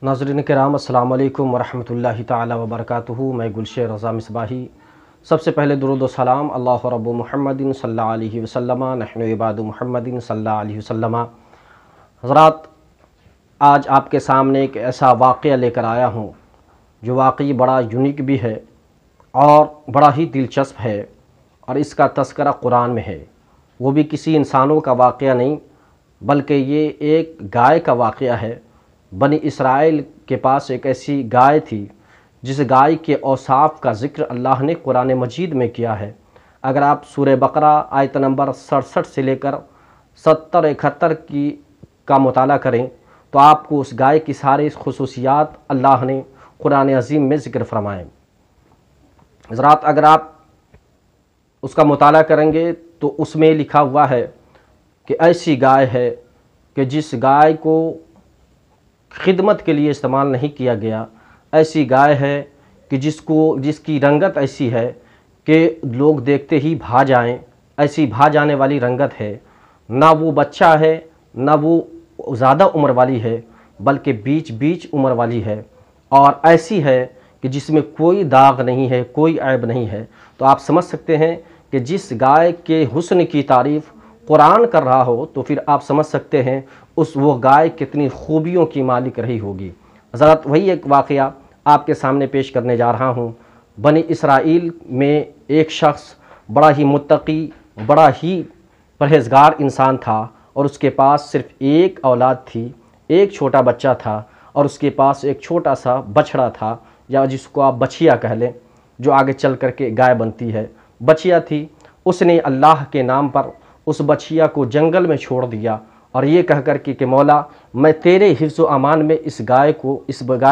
ناظرین کرام السلام علیکم ورحمۃ اللہ تعالی وبرکاتہ۔ میں گلشیر رضا مصباحی سب سے پہلے درود و سلام اللہ رب محمد صلی اللہ علیہ وسلم نحن عباد محمد صلی اللہ علیہ وسلم۔ حضرات، آج آپ کے سامنے ایک ایسا واقعہ لے کر آیا ہوں جو واقعی بڑا یونیک بھی ہے اور بڑا ہی دلچسپ ہے، اور اس کا تذکرہ قرآن میں ہے۔ وہ بھی کسی انسانوں کا واقعہ نہیں بلکہ یہ ایک گائے کا واقعہ ہے۔ بنی اسرائیل کے پاس ایک ایسی گائے تھی جس گائے کے اوصاف کا ذکر اللہ نے قرآن مجید میں کیا ہے۔ اگر آپ سورہ بقرہ آیت نمبر 67 سے لے کر 70-71 کا مطالعہ کریں تو آپ کو اس گائے کی ساری خصوصیات اللہ نے قرآن عظیم میں ذکر فرمائیں۔ حضرات، اگر آپ اس کا مطالعہ کریں گے تو اس میں لکھا ہوا ہے کہ ایسی گائے ہے کہ جس گائے کو خدمت کے لیے استعمال نہیں کیا گیا، ایسی گائے ہے کہ جس کی رنگت ایسی ہے کہ لوگ دیکھتے ہی بھا جائیں، ایسی بھا جانے والی رنگت ہے۔ نہ وہ بچہ ہے نہ وہ زیادہ عمر والی ہے بلکہ بیچ عمر والی ہے، اور ایسی ہے کہ جس میں کوئی داغ نہیں ہے، کوئی عیب نہیں ہے۔ تو آپ سمجھ سکتے ہیں کہ جس گائے کے حسن کی تعریف قرآن کر رہا ہو تو پھر آپ سمجھ سکتے ہیں وہ گائے کتنی خوبیوں کی مالک رہی ہوگی۔ حضرات، وہی ایک واقعہ آپ کے سامنے پیش کرنے جا رہا ہوں۔ بنی اسرائیل میں ایک شخص بڑا ہی متقی، بڑا ہی پرہیزگار انسان تھا، اور اس کے پاس صرف ایک اولاد تھی، ایک چھوٹا بچہ تھا، اور اس کے پاس ایک چھوٹا سا بچڑا تھا، یا جس کو آپ بچیا کہہ لیں، جو آگے چل کر کے گائے بنتی ہے۔ بچیا تھی، اس نے اللہ کے نام پر اس بچیا کو جنگل میں چھوڑ دیا، اور یہ کہہ کر کہ مولا، میں تیرے حفظ و امان میں اس گائے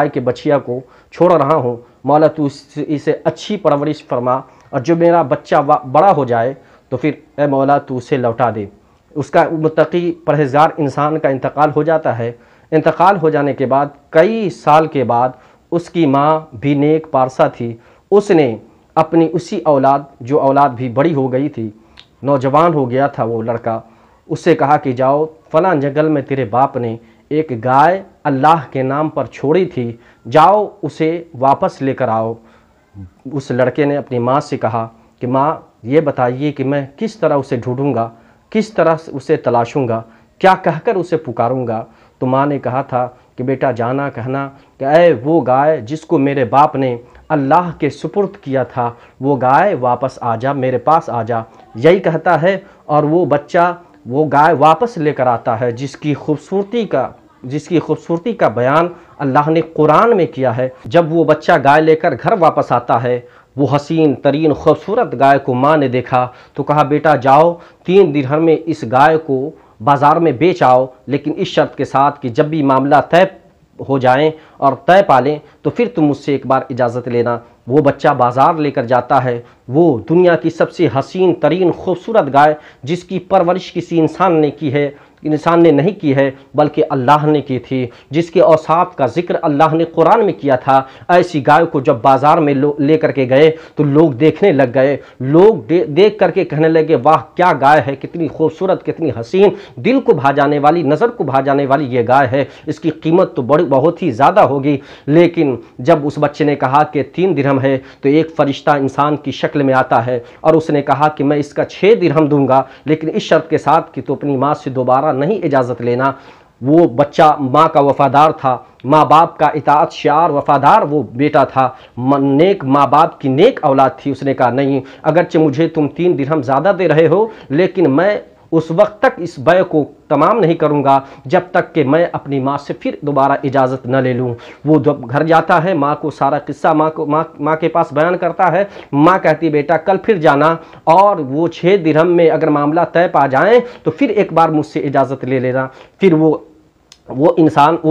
کے بچیا کو چھوڑ رہا ہوں، مولا تو اسے اچھی پرورش فرما، اور جو میرا بچہ بڑا ہو جائے تو پھر اے مولا تو اسے لوٹا دے۔ اس کا متقی پرہیزگار انسان کا انتقال ہو جاتا ہے۔ انتقال ہو جانے کے بعد کئی سال کے بعد اس کی ماں بھی نیک پارسا تھی، اس نے اپنی اسی اولاد بھی بڑی ہو گئی تھی، نوجوان ہو گیا تھا وہ لڑکا، اس سے کہا کہ جاؤ فلاں جنگل میں تیرے باپ نے ایک گائے اللہ کے نام پر چھوڑی تھی، جاؤ اسے واپس لے کر آؤ۔ اس لڑکے نے اپنی ماں سے کہا کہ ماں، یہ بتائیے کہ میں کس طرح اسے ڈھونڈوں گا، کس طرح اسے تلاشوں گا، کیا کہہ کر اسے پکاروں گا؟ تو ماں نے کہا تھا کہ بیٹا جانا کہنا کہ اے وہ گائے جس کو میرے باپ نے اللہ کے سپرد کیا تھا، وہ گائے واپس آ جا، میرے پاس آ جا۔ یہی کہتا ہے، اور وہ بچہ وہ گائے واپس لے کر آتا ہے، جس کی خوبصورتی کا بیان اللہ نے قرآن میں کیا ہے۔ جب وہ بچہ گائے لے کر گھر واپس آتا ہے، وہ حسین ترین خوبصورت گائے کو ماں نے دیکھا تو کہا بیٹا جاؤ 3 درہم میں اس گائے کو بازار میں بیچ آؤ، لیکن اس شرط کے ساتھ کہ جب بھی معاملہ طے ہو جائیں اور طے پالیں تو پھر تم مجھ سے ایک بار اجازت لینا۔ وہ بچہ بازار لے کر جاتا ہے، وہ دنیا کی سب سے حسین ترین خوبصورت گائے جس کی پرورش کسی انسان نے نہیں کی ہے بلکہ اللہ نے کی تھی، جس کے اوصاف کا ذکر اللہ نے قرآن میں کیا تھا، ایسی گائے کو جب بازار میں لے کر کے گئے تو لوگ دیکھنے لگ گئے، لوگ دیکھ کر کے کہنے لگے واہ کیا گائے ہے، کتنی خوبصورت، کتنی حسین، دل کو بھا جانے والی، نظر کو بھا جانے والی یہ گائے ہے، اس کی قیمت تو بہت ہی زیادہ ہوگی۔ لیکن جب اس بچے نے کہا کہ 3 درہم ہے تو ایک فرشتہ انسان کی شکل میں آتا ہے، اور اس نے کہا کہ میں اس کا 6 درہم دوں گا، لیکن اس شرط کے ساتھ کہ تو اپنی ماں سے دوبارہ نہیں اجازت لینا۔ وہ بچہ ماں کا وفادار تھا، ماں باپ کا اطاعت شعار وفادار وہ بیٹا تھا، نیک ماں باپ کی نیک اولاد تھی۔ اس نے کہا نہیں، اگرچہ مجھے تم 3 درہم زیادہ دے رہے ہو لیکن میں اس وقت تک اس بیع کو تمام نہیں کروں گا جب تک کہ میں اپنی ماں سے پھر دوبارہ اجازت نہ لے لوں۔ وہ جب گھر جاتا ہے، ماں کو سارا قصہ ماں کے پاس بیان کرتا ہے۔ ماں کہتی بیٹا کل پھر جانا، اور وہ 6 درہم میں اگر معاملہ طے پا جائیں تو پھر ایک بار مجھ سے اجازت لے لینا۔ پھر وہ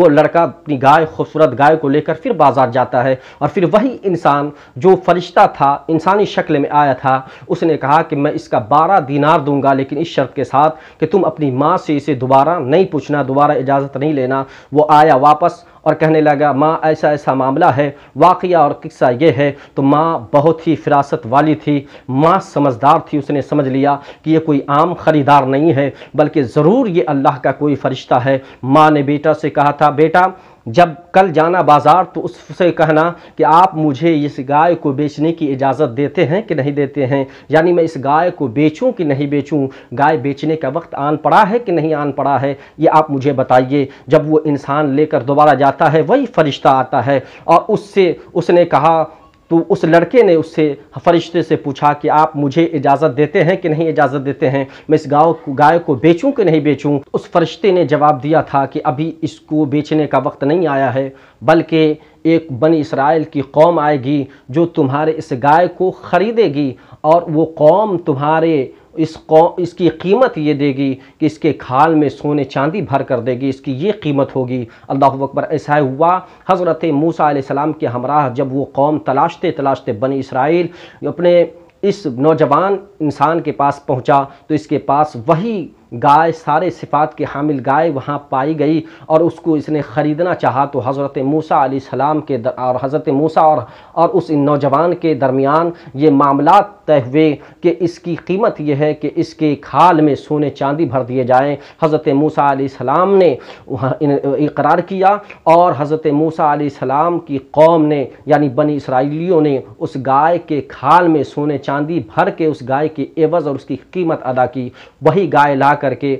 لڑکا اپنی خوبصورت گائے کو لے کر پھر بازار جاتا ہے، اور پھر وہی انسان جو فرشتہ تھا، انسانی شکل میں آیا تھا، اس نے کہا کہ میں اس کا 12 دینار دوں گا، لیکن اس شرط کے ساتھ کہ تم اپنی ماں سے اسے دوبارہ نہیں پوچھنا، دوبارہ اجازت نہیں لینا۔ وہ آیا واپس اور کہنے لگا ماں ایسا معاملہ ہے، واقعہ اور قصہ یہ ہے۔ تو ماں بہت ہی فراست والی تھی، ماں سمجھدار تھی، اس نے سمجھ لیا کہ یہ کوئی عام خریدار نہیں ہے بلکہ ضرور یہ اللہ کا کوئی فرشتہ ہے۔ ماں نے بیٹا سے کہا تھا بیٹا جب کل جانا بازار تو اس سے کہنا کہ آپ مجھے اس گائے کو بیچنے کی اجازت دیتے ہیں کہ نہیں دیتے ہیں، یعنی میں اس گائے کو بیچوں کہ نہیں بیچوں، گائے بیچنے کا وقت آن پڑا ہے کہ نہیں آن پڑا ہے، یہ آپ مجھے بتائیے۔ جب وہ انسان لے کر دوبارہ جاتا ہے وہی فرشتہ آتا ہے اور اس نے کہا، تو اس لڑکے نے اس سے فرشتے سے پوچھا کہ آپ مجھے اجازت دیتے ہیں کہ نہیں اجازت دیتے ہیں، میں اس گائے کو بیچوں کہ نہیں بیچوں۔ اس فرشتے نے جواب دیا تھا کہ ابھی اس کو بیچنے کا وقت نہیں آیا ہے، بلکہ ایک بنی اسرائیل کی قوم آئے گی جو تمہارے اس گائے کو خریدے گی، اور وہ قوم تمہارے اس کی قیمت یہ دے گی کہ اس کے کھال میں سونے چاندی بھر کر دے گی، اس کی یہ قیمت ہوگی۔ اللہ اکبر۔ ایسا ہوا حضرت موسیٰ علیہ السلام کے ہمراہ جب وہ قوم تلاشتے تلاشتے بنی اسرائیل اپنے اس نوجوان انسان کے پاس پہنچا تو اس کے پاس وہی گائے، سارے صفات کے حامل گائے وہاں پائی گئی، اور اس کو اس نے خریدنا چاہا تو حضرت موسیٰ علیہ السلام اور حضرت موسیٰ اور اس نوجوان کے درمیان یہ معاملات طے ہوئے کہ اس کی قیمت یہ ہے کہ اس کے کھال میں سونے چاندی بھر دیے جائیں۔ حضرت موسیٰ علیہ السلام نے اقرار کیا، اور حضرت موسیٰ علیہ السلام کی قوم نے یعنی بنی اسرائیلیوں نے اس گائے کے کھال میں سونے چاندی بھر کے اس گائے کی عوض اور اس کی قیمت ادا کی۔ وہی گائے لا کر کے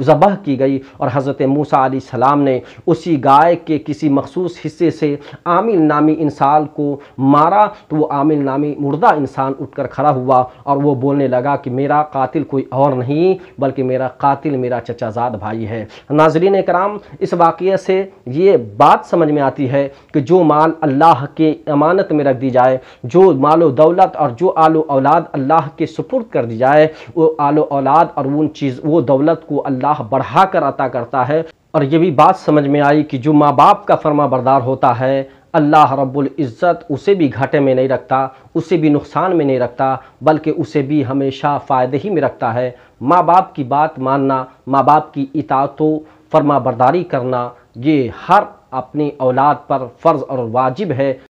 ذبح کی گئی، اور حضرت موسیٰ علیہ السلام نے اسی گائے کے کسی مخصوص حصے سے عامل نامی انسان کو مارا، تو وہ عامل نامی مردہ انسان اٹھ کر کھڑا ہوا اور وہ بولنے لگا کہ میرا قاتل کوئی اور نہیں بلکہ میرا قاتل میرا چچا زاد بھائی ہے۔ ناظرین کرام، اس واقعے سے یہ بات سمجھ میں آتی ہے کہ جو مال اللہ کے امانت میں رکھ دی جائے، جو مال و دولت اور جو آل و اولاد اللہ کے سپرد کر دی جائے، وہ آل و اولاد اور وہ دولت کو اللہ بڑھا کر عطا کرتا ہے۔ اور یہ بھی بات سمجھ میں آئی کہ جو ماں باپ کا فرما بردار ہوتا ہے، اللہ رب العزت اسے بھی گھاٹے میں نہیں رکھتا، اسے بھی نقصان میں نہیں رکھتا، بلکہ اسے بھی ہمیشہ فائدے ہی میں رکھتا ہے۔ ماں باپ کی بات ماننا، ماں باپ کی اطاعت و فرما برداری کرنا، یہ ہر اپنی اولاد پر فرض اور واجب ہے۔